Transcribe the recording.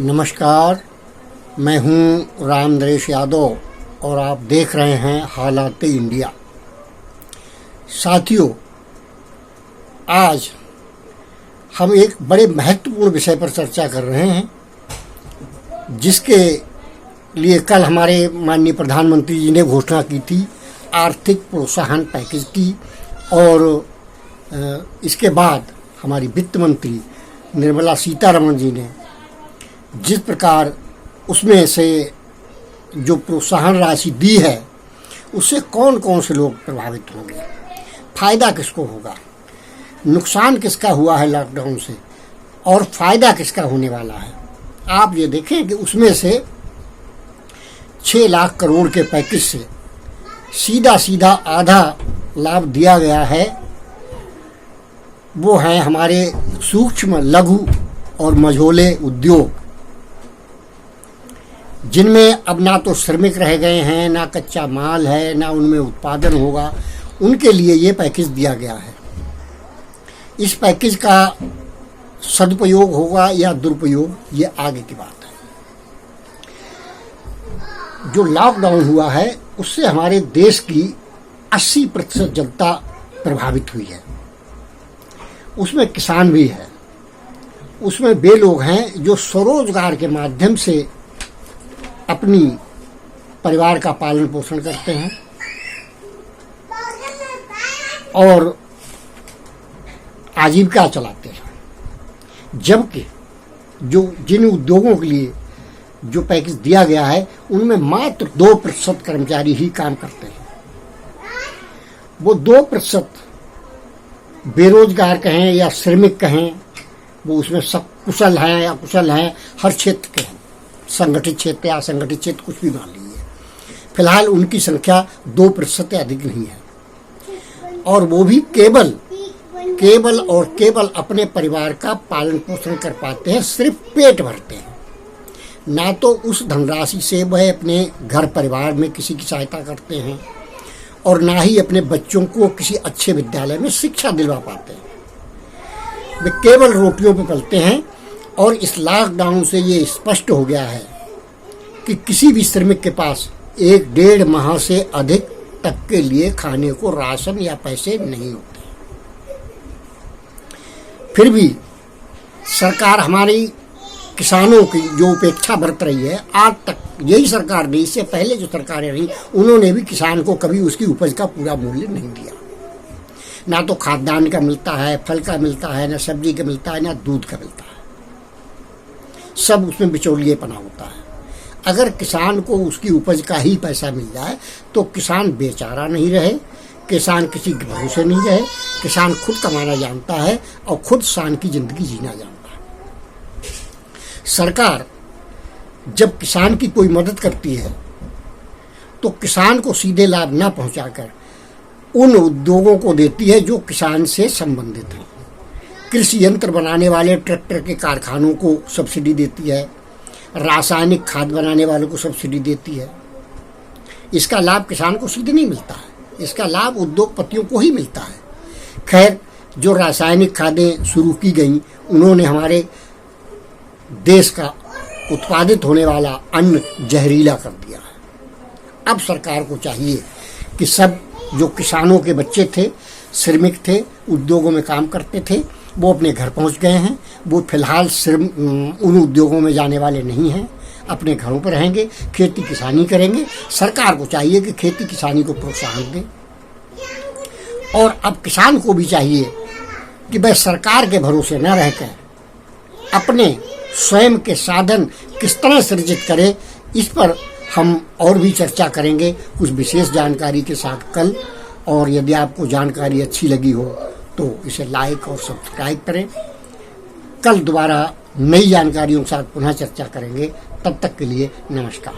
नमस्कार, मैं हूं राम नरेश यादव और आप देख रहे हैं हालात इंडिया। साथियों, आज हम एक बड़े महत्वपूर्ण विषय पर चर्चा कर रहे हैं, जिसके लिए कल हमारे माननीय प्रधानमंत्री जी ने घोषणा की थी आर्थिक प्रोत्साहन पैकेज की। और इसके बाद हमारी वित्त मंत्री निर्मला सीतारमण जी ने जिस प्रकार उसमें से जो प्रोत्साहन राशि दी है, उससे कौन कौन से लोग प्रभावित होंगे, फायदा किसको होगा, नुकसान किसका हुआ है लॉकडाउन से और फायदा किसका होने वाला है। आप ये देखें कि उसमें से 6 लाख करोड़ के पैकेज से सीधा सीधा आधा लाभ दिया गया है। वो है हमारे सूक्ष्म, लघु और मझोले उद्योग, जिनमें अब ना तो श्रमिक रह गए हैं, ना कच्चा माल है, ना उनमें उत्पादन होगा। उनके लिए ये पैकेज दिया गया है। इस पैकेज का सदुपयोग होगा या दुरुपयोग, ये आगे की बात है। जो लॉकडाउन हुआ है, उससे हमारे देश की 80% जनता प्रभावित हुई है। उसमें किसान भी है, उसमें वे लोग हैं जो स्वरोजगार के माध्यम से अपनी परिवार का पालन पोषण करते हैं और आजीविका चलाते हैं। जबकि जिन उद्योगों के लिए जो पैकेज दिया गया है, उनमें मात्र 2% कर्मचारी ही काम करते हैं। वो 2% बेरोजगार कहें या श्रमिक कहें, वो उसमें सब कुशल हैं या कुशल हैं, हर क्षेत्र के हैं, संगठित क्षेत्र या असंगठित क्षेत्र, कुछ भी मान लीजिए। फिलहाल उनकी संख्या 2% से अधिक नहीं है, और वो भी केवल अपने परिवार का पालन पोषण कर पाते हैं, सिर्फ पेट भरते हैं। ना तो उस धनराशि से वह अपने घर परिवार में किसी की सहायता करते हैं और ना ही अपने बच्चों को किसी अच्छे विद्यालय में शिक्षा दिलवा पाते हैं। वे केवल रोटियों पे पलते हैं। और इस लॉकडाउन से ये स्पष्ट हो गया है कि किसी भी श्रमिक के पास 1-1.5 माह से अधिक तक के लिए खाने को राशन या पैसे नहीं होते। फिर भी सरकार हमारी किसानों की जो उपेक्षा बरत रही है, आज तक यही सरकार नहीं, इससे पहले जो सरकारें रही, उन्होंने भी किसान को कभी उसकी उपज का पूरा मूल्य नहीं दिया। ना तो खाद्यान्न का मिलता है, फल का मिलता है, ना सब्जी का मिलता है, ना दूध का मिलता है। सब उसमें बिचौलिएपना होता है। अगर किसान को उसकी उपज का ही पैसा मिल जाए तो किसान बेचारा नहीं रहे, किसान किसी के भरोसे नहीं रहे। किसान खुद कमाना जानता है और खुद शान की जिंदगी जीना जानता है। सरकार जब किसान की कोई मदद करती है तो किसान को सीधे लाभ न पहुंचाकर उन उद्योगों को देती है जो किसान से संबंधित हैं। कृषि यंत्र बनाने वाले ट्रैक्टर के कारखानों को सब्सिडी देती है, रासायनिक खाद बनाने वालों को सब्सिडी देती है। इसका लाभ किसान को सीधे नहीं मिलता है, इसका लाभ उद्योगपतियों को ही मिलता है। खैर, जो रासायनिक खादें शुरू की गई, उन्होंने हमारे देश का उत्पादित होने वाला अन्न जहरीला कर दिया है। अब सरकार को चाहिए कि सब जो किसानों के बच्चे थे, श्रमिक थे, उद्योगों में काम करते थे, वो अपने घर पहुंच गए हैं। वो फिलहाल उन उद्योगों में जाने वाले नहीं हैं, अपने घरों पर रहेंगे, खेती किसानी करेंगे। सरकार को चाहिए कि खेती किसानी को प्रोत्साहन दे। और अब किसान को भी चाहिए कि वह सरकार के भरोसे न रहकर अपने स्वयं के साधन किस तरह सृजित करे। इस पर हम और भी चर्चा करेंगे कुछ विशेष जानकारी के साथ कल। और यदि आपको जानकारी अच्छी लगी हो तो इसे लाइक और सब्सक्राइब करें। कल दोबारा नई जानकारियों के साथ पुनः चर्चा करेंगे। तब तक के लिए नमस्कार।